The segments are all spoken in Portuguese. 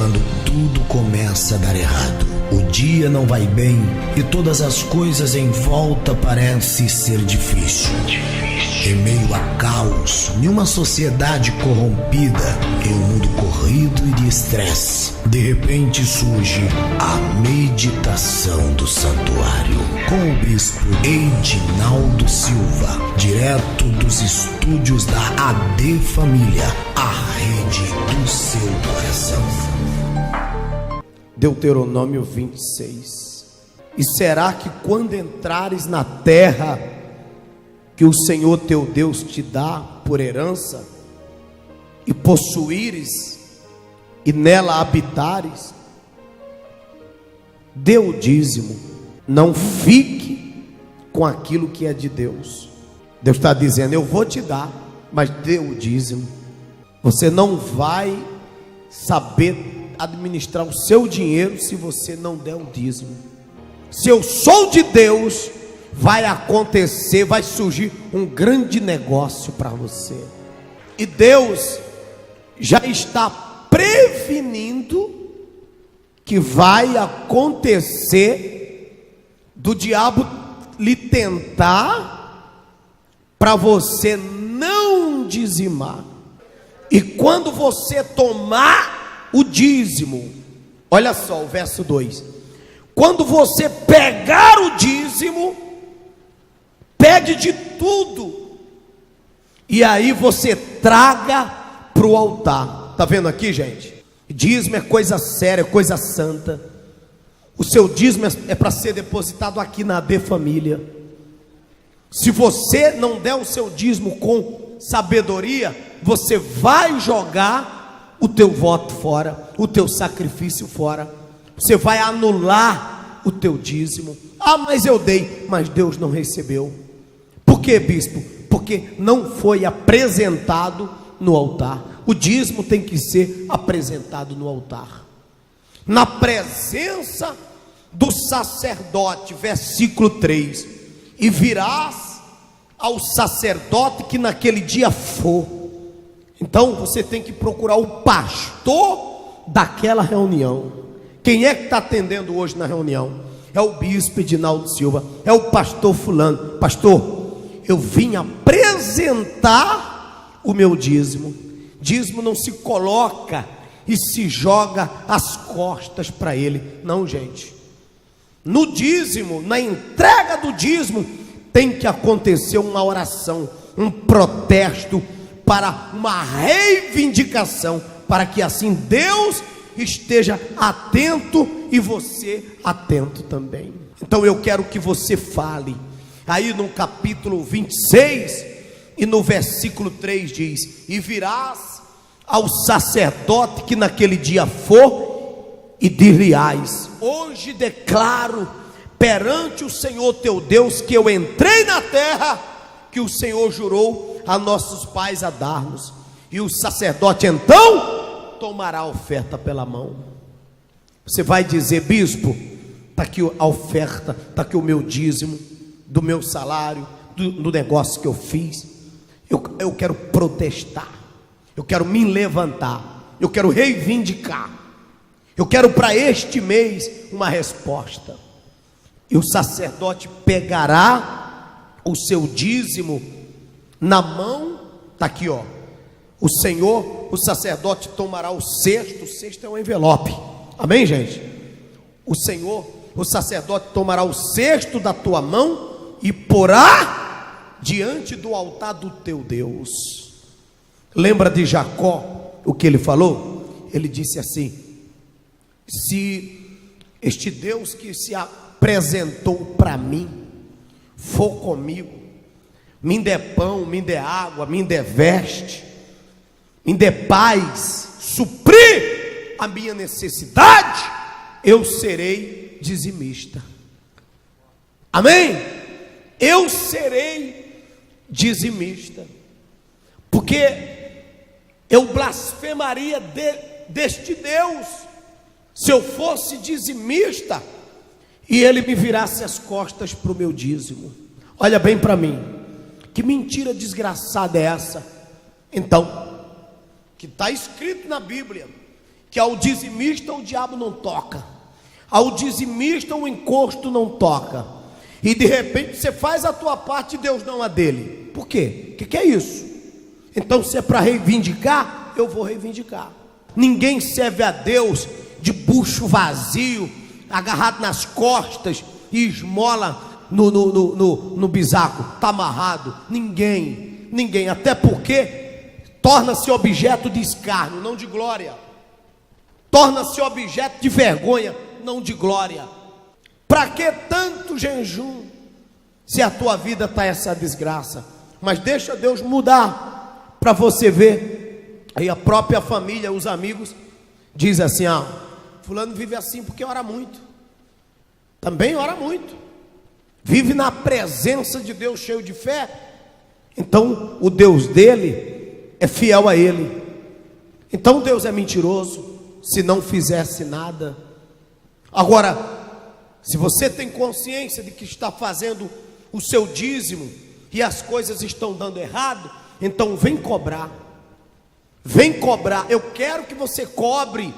quando tudo começa a dar errado. O dia não vai bem e todas as coisas em volta parecem ser difícil. Em meio a caos, em uma sociedade corrompida, em um mundo corrido e de estresse, de repente surge a meditação do santuário, com o bispo Edinaldo Silva, direto dos estúdios da AD Família, a rede do seu coração. Deuteronômio 26. E será que quando entrares na terra que o Senhor teu Deus te dá por herança, e possuíres, e nela habitares, dê o dízimo, não fique com aquilo que é de Deus. Deus está dizendo: eu vou te dar, mas dê o dízimo. Você não vai saber administrar o seu dinheiro se você não der o dízimo. Se eu sou de Deus, vai acontecer, vai surgir um grande negócio para você. E Deus já está prevenindo que vai acontecer do diabo lhe tentar para você não dizimar. E quando você tomar o dízimo, olha só o verso 2: quando você pegar o dízimo, pegue de tudo, e aí você traga para o altar. Está vendo aqui, gente? Dízimo é coisa séria, coisa santa. O seu dízimo é para ser depositado aqui na AD Família. Se você não der o seu dízimo com sabedoria, você vai jogar o teu voto fora, o teu sacrifício fora. Você vai anular o teu dízimo. Ah, mas eu dei, mas Deus não recebeu. Por quê, bispo? Porque não foi apresentado no altar. O dízimo tem que ser apresentado no altar, na presença do sacerdote. Versículo 3: e virás ao sacerdote que naquele dia for. Então você tem que procurar o pastor daquela reunião. Quem é que está atendendo hoje na reunião? É o bispo Edinaldo Silva, é o pastor fulano. Pastor, eu vim apresentar o meu dízimo. Dízimo não se coloca e se joga as costas para ele, não, gente. No dízimo, na entrega do dízimo, tem que acontecer uma oração, um protesto, para uma reivindicação, para que assim Deus esteja atento e você atento também. Então eu quero que você fale. Aí no capítulo 26 e no versículo 3 diz: e virás ao sacerdote que naquele dia for, e dir-lhe-ás: hoje declaro perante o Senhor teu Deus que eu entrei na terra que o Senhor jurou a nossos pais a dar-nos. E o sacerdote então tomará a oferta pela mão. Você vai dizer: bispo, está aqui a oferta, está aqui o meu dízimo, do meu salário, do negócio que eu fiz. Eu quero protestar, eu quero me levantar, eu quero reivindicar, eu quero para este mês uma resposta. E o sacerdote pegará o seu dízimo na mão, está aqui, ó. O Senhor, o sacerdote tomará o cesto é um envelope, amém, gente? O Senhor, o sacerdote tomará o cesto da tua mão e porá diante do altar do teu Deus. Lembra de Jacó, o que ele falou? Ele disse assim: se este Deus que se apresentou para mim for comigo, me dê pão, me dê água, me dê veste, me dê paz, suprir a minha necessidade, eu serei dizimista. Amém? Eu serei dizimista, porque eu blasfemaria deste Deus se eu fosse dizimista e ele me virasse as costas para o meu dízimo. Olha bem para mim, que mentira desgraçada é essa? Então, que está escrito na Bíblia que ao dizimista o diabo não toca, ao dizimista o encosto não toca, e de repente você faz a tua parte e Deus não a dele. Por quê? O que é isso? Então, se é para reivindicar, eu vou reivindicar. Ninguém serve a Deus de bucho vazio, agarrado nas costas e esmola no bisaco, está amarrado. Ninguém, até porque torna-se objeto de escárnio, não de glória. Torna-se objeto de vergonha, não de glória. Para que tanto jejum, se a tua vida está essa desgraça? Mas deixa Deus mudar, para você ver. Aí a própria família, os amigos, diz assim: fulano vive assim porque ora muito. Também ora muito. Vive na presença de Deus, cheio de fé. Então o Deus dele é fiel a ele. Então Deus é mentiroso se não fizesse nada. Agora, se você tem consciência de que está fazendo o seu dízimo e as coisas estão dando errado, então vem cobrar. Vem cobrar. Eu quero que você cobre.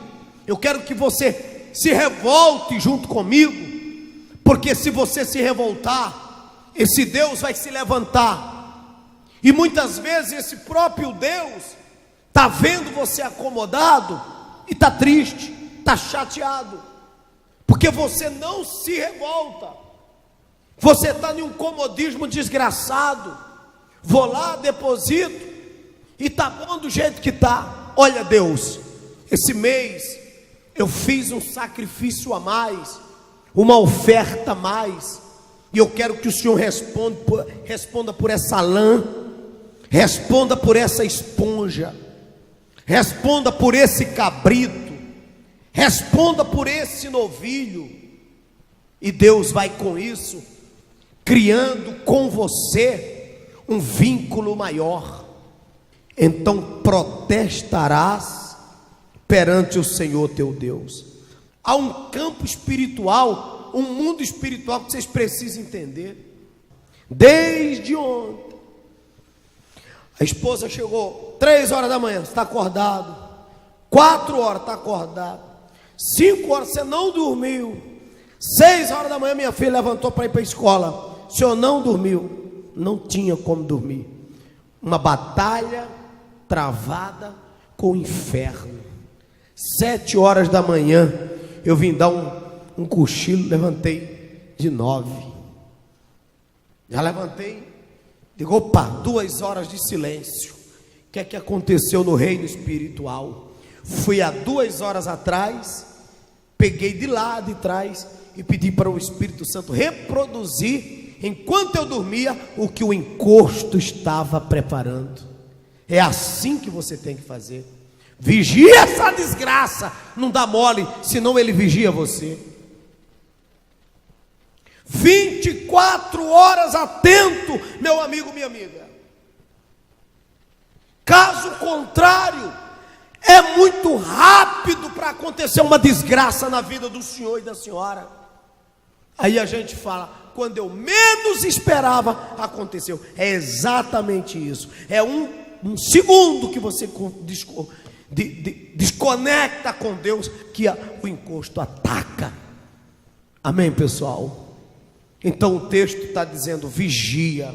Eu quero que você se revolte junto comigo. Porque se você se revoltar, esse Deus vai se levantar. E muitas vezes esse próprio Deus está vendo você acomodado e está triste, está chateado, porque você não se revolta. Você está em um comodismo desgraçado. Vou lá, deposito e está bom do jeito que está. Olha, Deus, esse mês eu fiz um sacrifício a mais, uma oferta a mais, e eu quero que o Senhor responda por essa lã, responda por essa esponja, responda por esse cabrito, responda por esse novilho. E Deus vai com isso criando com você um vínculo maior. Então protestarás perante o Senhor teu Deus. Há um campo espiritual, um mundo espiritual que vocês precisam entender. Desde ontem, a esposa chegou 3 horas da manhã, está acordado. 4 horas, está acordado. 5 horas, você não dormiu. 6 horas da manhã, minha filha levantou para ir para a escola. O senhor não dormiu. Não tinha como dormir. Uma batalha travada com o inferno. 7 horas da manhã, eu vim dar um cochilo, levantei de 9. Já levantei, digo, opa, 2 horas de silêncio. O que é que aconteceu no reino espiritual? Fui há 2 horas atrás, peguei de lá de trás e pedi para o Espírito Santo reproduzir, enquanto eu dormia, o que o encosto estava preparando. É assim que você tem que fazer. Vigia essa desgraça, não dá mole, senão ele vigia você. 24 horas atento, meu amigo, minha amiga. Caso contrário, é muito rápido para acontecer uma desgraça na vida do senhor e da senhora. Aí a gente fala, quando eu menos esperava, aconteceu. É exatamente isso. É um segundo que você desconecta com Deus, que o encosto ataca. Amém, pessoal? Então o texto está dizendo, vigia,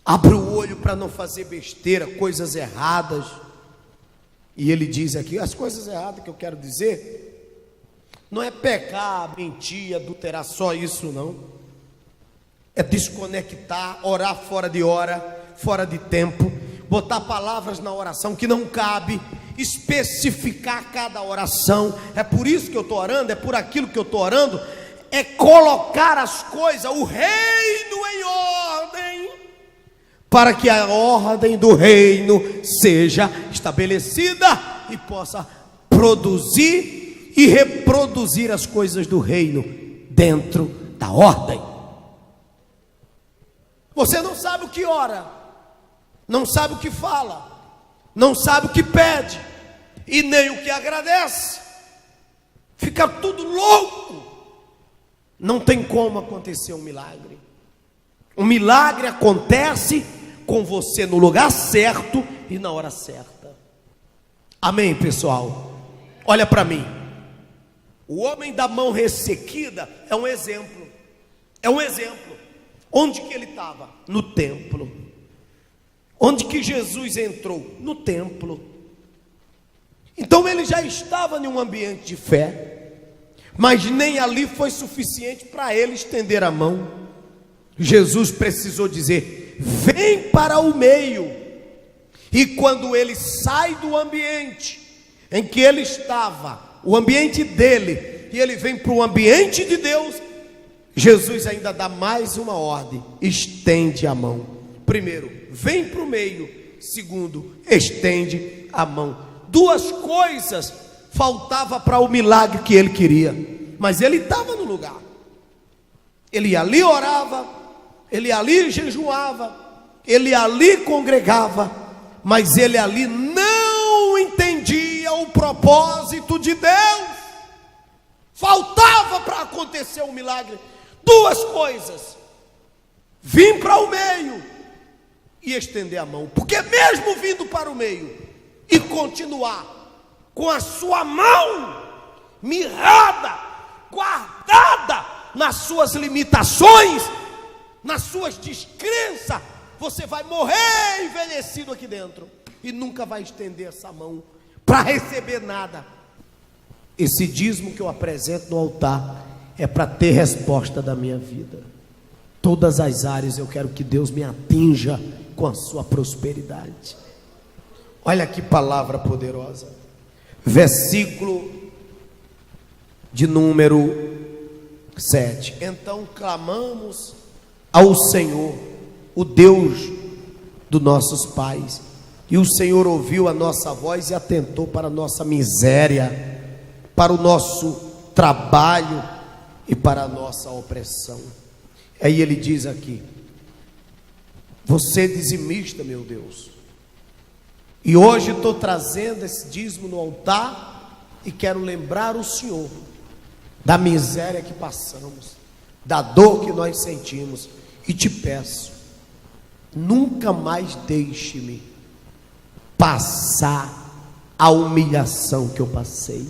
abre o olho para não fazer besteira, coisas erradas. E ele diz aqui, as coisas erradas que eu quero dizer, não é pecar, mentir, adulterar, só isso não. É desconectar, orar fora de hora, fora de tempo, botar palavras na oração que não cabe, especificar cada oração. É por isso que eu estou orando, é por aquilo que eu estou orando. É colocar as coisas, o reino em ordem, para que a ordem do reino seja estabelecida e possa produzir e reproduzir as coisas do reino dentro da ordem. Você não sabe o que ora, não sabe o que fala, não sabe o que pede e nem o que agradece, fica tudo louco. Não tem como acontecer um milagre. Um milagre acontece com você no lugar certo e na hora certa. Amém, pessoal? Olha para mim. O homem da mão ressequida é um exemplo. É um exemplo. Onde que ele estava? No templo. Onde que Jesus entrou? No templo. Então ele já estava em um ambiente de fé, mas nem ali foi suficiente para ele estender a mão. Jesus precisou dizer: vem para o meio. E quando ele sai do ambiente em que ele estava, o ambiente dele, e ele vem para o ambiente de Deus, Jesus ainda dá mais uma ordem: estende a mão. Primeiro, vem para o meio. Segundo, estende a mão. Duas coisas faltava para o milagre que ele queria, mas ele estava no lugar. Ele ali orava, ele ali jejuava, ele ali congregava, mas ele ali não entendia o propósito de Deus. Faltava para acontecer um milagre duas coisas: vir para o meio e estender a mão. Porque mesmo vindo para o meio e continuar com a sua mão mirrada, guardada nas suas limitações, nas suas descrenças, você vai morrer envelhecido aqui dentro e nunca vai estender essa mão para receber nada. Esse dízimo que eu apresento no altar é para ter resposta da minha vida. Todas as áreas eu quero que Deus me atinja com a sua prosperidade. Olha que palavra poderosa. Versículo de número 7. Então clamamos ao Senhor, o Deus dos nossos pais, e o Senhor ouviu a nossa voz e atentou para a nossa miséria, para o nosso trabalho e para a nossa opressão. Aí ele diz aqui: você dizimista, meu Deus, e hoje estou trazendo esse dízimo no altar e quero lembrar o Senhor da miséria que passamos, da dor que nós sentimos, e te peço, nunca mais deixe-me passar a humilhação que eu passei.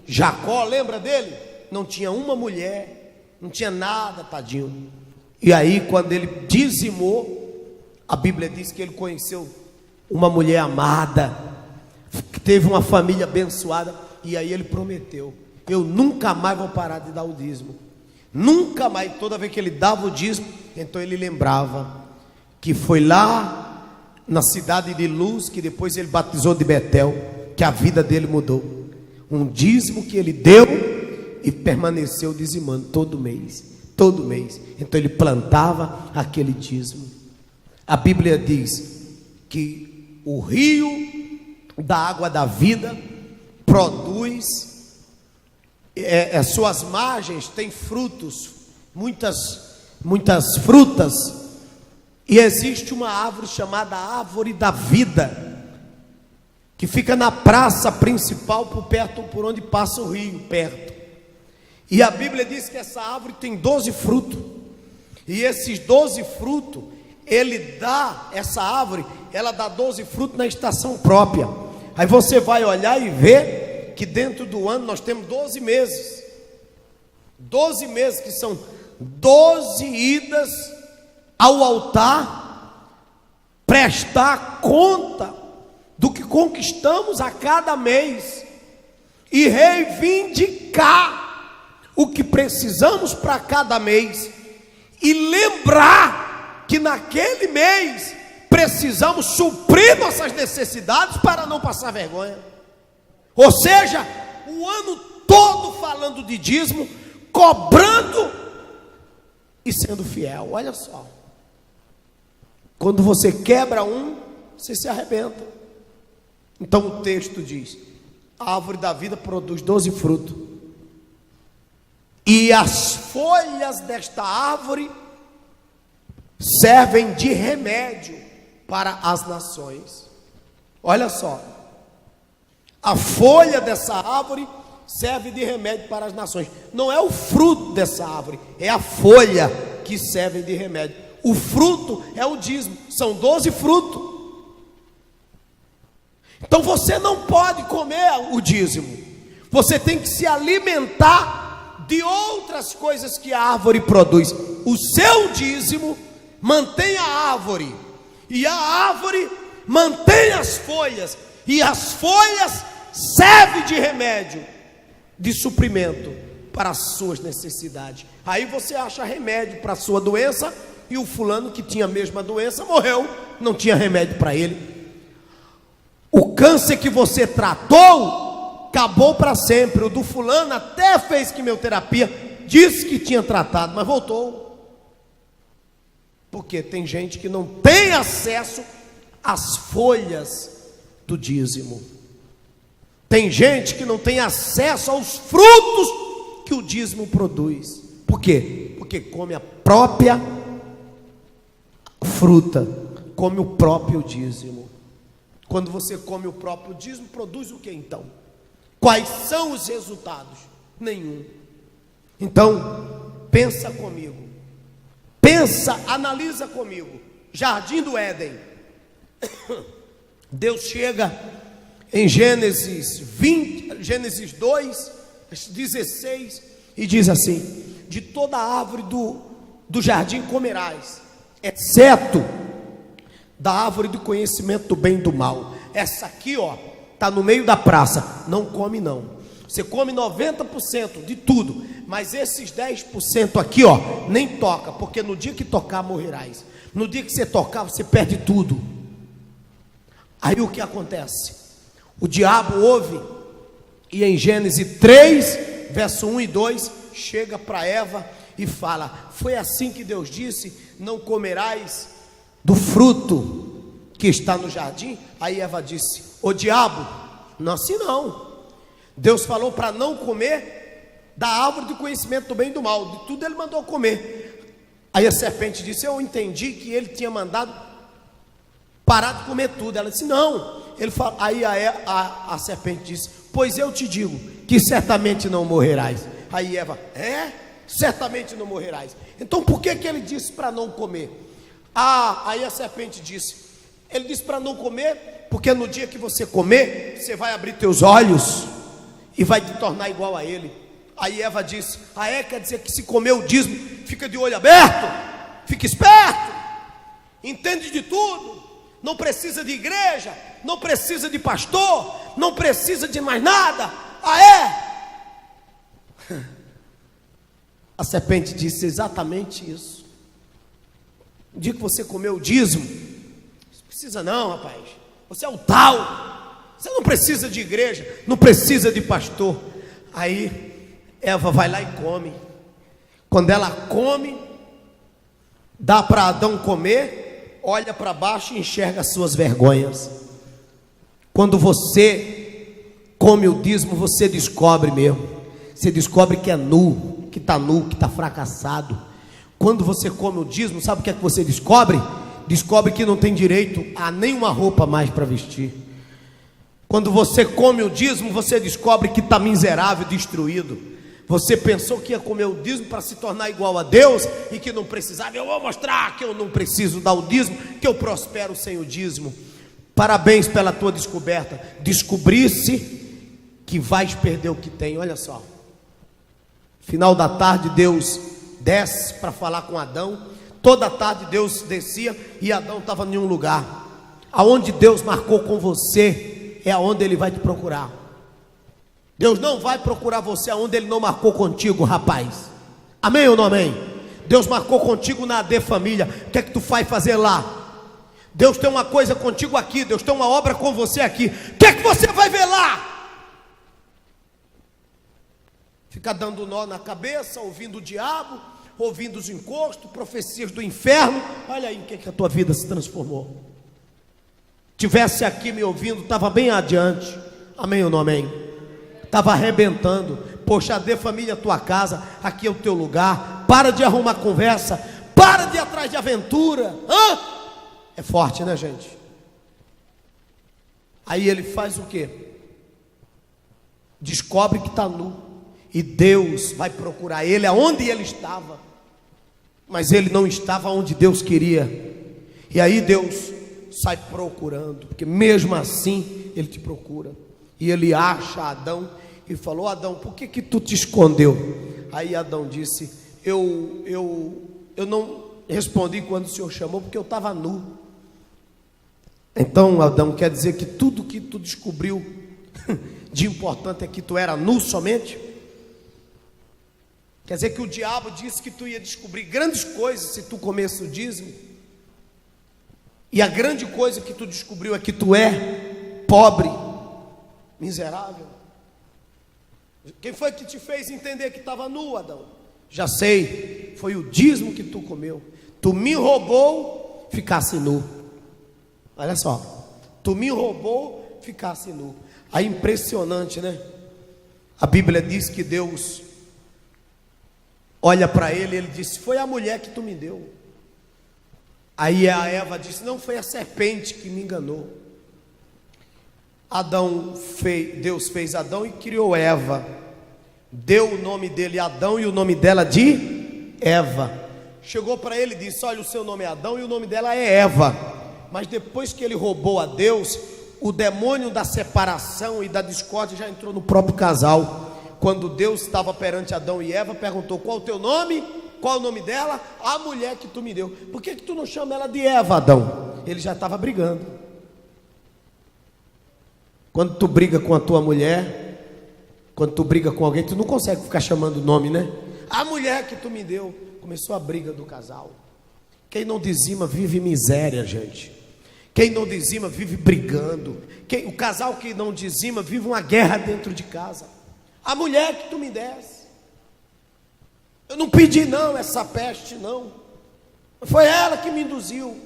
Jacó, lembra dele? Não tinha uma mulher, não tinha nada, tadinho. E aí quando ele dizimou, a Bíblia diz que ele conheceu uma mulher amada, que teve uma família abençoada, e aí ele prometeu: eu nunca mais vou parar de dar o dízimo. Nunca mais. Toda vez que ele dava o dízimo, então ele lembrava que foi lá na cidade de Luz, que depois ele batizou de Betel, que a vida dele mudou. Um dízimo que ele deu e permaneceu dizimando todo mês, todo mês. Então ele plantava aquele dízimo. A Bíblia diz que o rio da água da vida produz, suas margens têm frutos, muitas frutas, e existe uma árvore chamada árvore da vida, que fica na praça principal, por perto, por onde passa o rio, perto. E a Bíblia diz que essa árvore tem 12 frutos, e esses 12 frutos, essa árvore, ela dá 12 frutos na estação própria. Aí você vai olhar e ver que dentro do ano nós temos 12 meses. 12 meses, que são 12 idas ao altar, prestar conta do que conquistamos a cada mês e reivindicar o que precisamos para cada mês, e lembrar que naquele mês precisamos suprir nossas necessidades para não passar vergonha. Ou seja, o ano todo falando de dízimo, cobrando e sendo fiel. Olha só, quando você quebra você se arrebenta. Então o texto diz: a árvore da vida produz 12 frutos, e as folhas desta árvore servem de remédio para as nações. Olha só, a folha dessa árvore serve de remédio para as nações. Não é o fruto dessa árvore, é a folha que serve de remédio. O fruto é o dízimo, são 12 frutos. Então você não pode comer o dízimo. Você tem que se alimentar de outras coisas que a árvore produz. O seu dízimo mantém a árvore, e a árvore mantém as folhas, e as folhas servem de remédio, de suprimento para as suas necessidades. Aí você acha remédio para a sua doença, e o fulano que tinha a mesma doença morreu, não tinha remédio para ele. O câncer que você tratou acabou para sempre. O do fulano até fez quimioterapia, disse que tinha tratado, mas voltou. Porque tem gente que não tem acesso às folhas do dízimo. Tem gente que não tem acesso aos frutos que o dízimo produz. Por quê? Porque come a própria fruta, come o próprio dízimo. Quando você come o próprio dízimo, produz o que então? Quais são os resultados? Nenhum. Então, pensa comigo. Pensa, analisa comigo. Jardim do Éden. Deus chega em Gênesis 2, 16, e diz assim: de toda árvore do jardim comerás, exceto da árvore do conhecimento do bem e do mal. Essa aqui, ó, está no meio da praça, não come não. Você come 90% de tudo, mas esses 10% aqui, ó, nem toca, porque no dia que tocar morrerás. No dia que você tocar, você perde tudo. Aí o que acontece? O diabo ouve, e em Gênesis 3, verso 1 e 2, chega para Eva e fala: foi assim que Deus disse, não comerás do fruto que está no jardim? Aí Eva disse: ô diabo, não assim não. Deus falou para não comer da árvore do conhecimento do bem e do mal, de tudo ele mandou comer. Aí a serpente disse: eu entendi que ele tinha mandado parar de comer tudo. Ela disse: não. Ele fala, aí a serpente disse: pois eu te digo que certamente não morrerás. Aí Eva: certamente não morrerás. Então por que ele disse para não comer? Aí a serpente disse: ele disse para não comer, porque no dia que você comer, você vai abrir teus olhos e vai te tornar igual a ele. Aí Eva disse: quer dizer que se comer o dízimo, fica de olho aberto, fica esperto, entende de tudo, não precisa de igreja, não precisa de pastor, não precisa de mais nada. A serpente disse exatamente isso. No dia que você comeu o dízimo, não precisa não, rapaz, você é o tal, você não precisa de igreja, não precisa de pastor. Aí Eva vai lá e come. Quando ela come, dá para Adão comer, olha para baixo e enxerga as suas vergonhas. Quando você come o dízimo, você descobre mesmo, você descobre que é nu, que está fracassado. Quando você come o dízimo, sabe o que é que você descobre? Descobre que não tem direito a nenhuma roupa mais para vestir. Quando você come o dízimo, você descobre que está miserável, destruído. Você pensou que ia comer o dízimo para se tornar igual a Deus e que não precisava. Eu vou mostrar que eu não preciso dar o dízimo, que eu prospero sem o dízimo. Parabéns pela tua descoberta. Descobrisse que vais perder o que tem. Olha só, final da tarde Deus desce para falar com Adão. Toda tarde Deus descia e Adão estava em um lugar. Aonde Deus marcou com você é aonde Ele vai te procurar. Deus não vai procurar você aonde Ele não marcou contigo, rapaz. Amém ou não amém? Deus marcou contigo na AD Família. O que é que tu vai fazer lá? Deus tem uma coisa contigo aqui. Deus tem uma obra com você aqui. O que é que você vai ver lá? Ficar dando nó na cabeça, ouvindo o diabo, ouvindo os encostos, profecias do inferno. Olha aí em que a tua vida se transformou. Tivesse aqui me ouvindo, estava bem adiante. Amém ou não amém? Estava arrebentando. Poxa, AD Família, tua casa, aqui é o teu lugar. Para de arrumar conversa, para de ir atrás de aventura. É forte, né, gente? Aí ele faz o quê? Descobre que está nu, e Deus vai procurar ele aonde ele estava, mas ele não estava onde Deus queria. E aí Deus sai procurando, porque mesmo assim ele te procura. E ele acha Adão e falou: Adão, por que tu te escondeu? Aí Adão disse: eu não respondi quando o Senhor chamou, porque eu estava nu. Então, Adão, quer dizer que tudo que tu descobriu de importante é que tu era nu somente? Quer dizer que o diabo disse que tu ia descobrir grandes coisas se tu comesse o dízimo? E a grande coisa que tu descobriu é que tu é pobre, miserável. Quem foi que te fez entender que estava nu, Adão? Já sei, foi o dízimo que tu comeu. Tu me roubou, ficasse nu. Olha só, tu me roubou, ficasse nu. Aí impressionante, né? A Bíblia diz que Deus olha para ele e ele disse: foi a mulher que tu me deu. Aí a Eva disse: não, foi a serpente que me enganou. Deus fez Adão e criou Eva. Deu o nome dele Adão e o nome dela de Eva. Chegou para ele e disse: olha, o seu nome é Adão e o nome dela é Eva. Mas depois que ele roubou a Deus, o demônio da separação e da discórdia já entrou no próprio casal. Quando Deus estava perante Adão e Eva, perguntou: qual o teu nome? Qual o nome dela? A mulher que tu me deu. Por que tu não chama ela de Eva, Adão? Ele já estava brigando. Quando tu briga com a tua mulher, quando tu briga com alguém, tu não consegue ficar chamando o nome, né? A mulher que tu me deu. Começou a briga do casal. Quem não dizima vive miséria, gente. Quem não dizima vive brigando. O casal que não dizima vive uma guerra dentro de casa. A mulher que tu me desse. Eu não pedi não essa peste não. Foi ela que me induziu.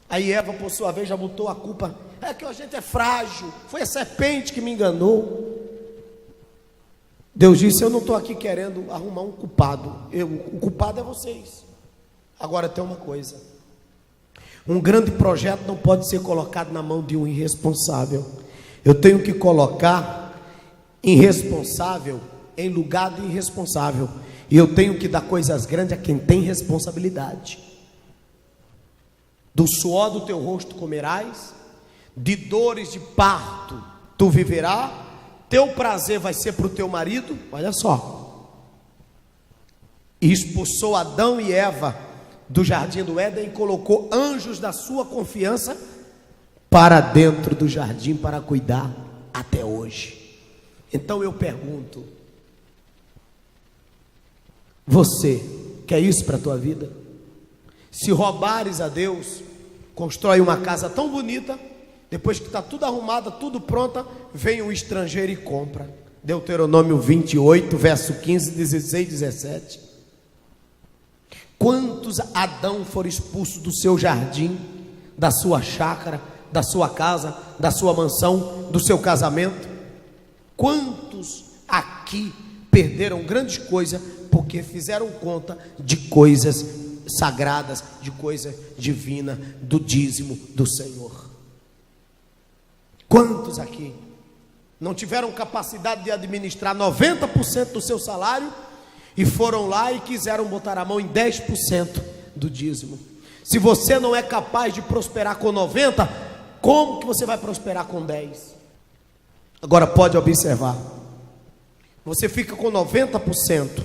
Aí Eva, por sua vez, já botou a culpa. É que a gente é frágil. Foi a serpente que me enganou. Deus disse: eu não estou aqui querendo arrumar um culpado. O culpado é vocês. Agora tem uma coisa: um grande projeto não pode ser colocado na mão de um irresponsável. Eu tenho que colocar irresponsável em lugar de irresponsável. E eu tenho que dar coisas grandes a quem tem responsabilidade. Do suor do teu rosto comerás, de dores de parto tu viverás, teu prazer vai ser para o teu marido. Olha só, e expulsou Adão e Eva do jardim do Éden e colocou anjos da sua confiança para dentro do jardim para cuidar até hoje. Então eu pergunto: você quer isso para a tua vida? Se roubares a Deus, constrói uma casa tão bonita, depois que está tudo arrumada, tudo pronta, vem um estrangeiro e compra. Deuteronômio 28, verso 15, 16, 17. Quantos Adão foram expulsos do seu jardim, da sua chácara, da sua casa, da sua mansão, do seu casamento? Quantos aqui perderam grandes coisas porque fizeram conta de coisas sagradas, de coisa divina, do dízimo do Senhor? Quantos aqui não tiveram capacidade de administrar 90% do seu salário e foram lá e quiseram botar a mão em 10% do dízimo? Se você não é capaz de prosperar com 90%, como que você vai prosperar com 10%? Agora pode observar, você fica com 90%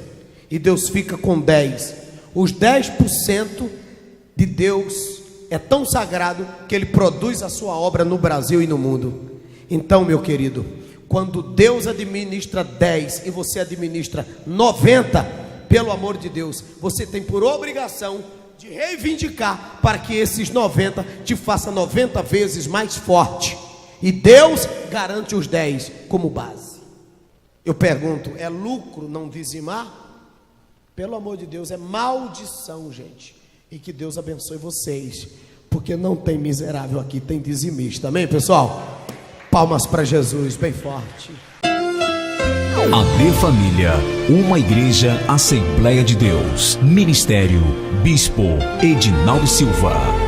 e Deus fica com 10%. Os 10% de Deus é tão sagrado que Ele produz a sua obra no Brasil e no mundo. Então, meu querido, quando Deus administra 10 e você administra 90, pelo amor de Deus, você tem por obrigação de reivindicar para que esses 90 te faça 90 vezes mais forte. E Deus garante os 10 como base. Eu pergunto, é lucro não dizimar? Pelo amor de Deus, é maldição, gente. E que Deus abençoe vocês, porque não tem miserável aqui, tem dizimista. Amém, pessoal? Palmas para Jesus, bem forte. AD Família, uma igreja Assembleia de Deus. Ministério Bispo Edinaldo Silva.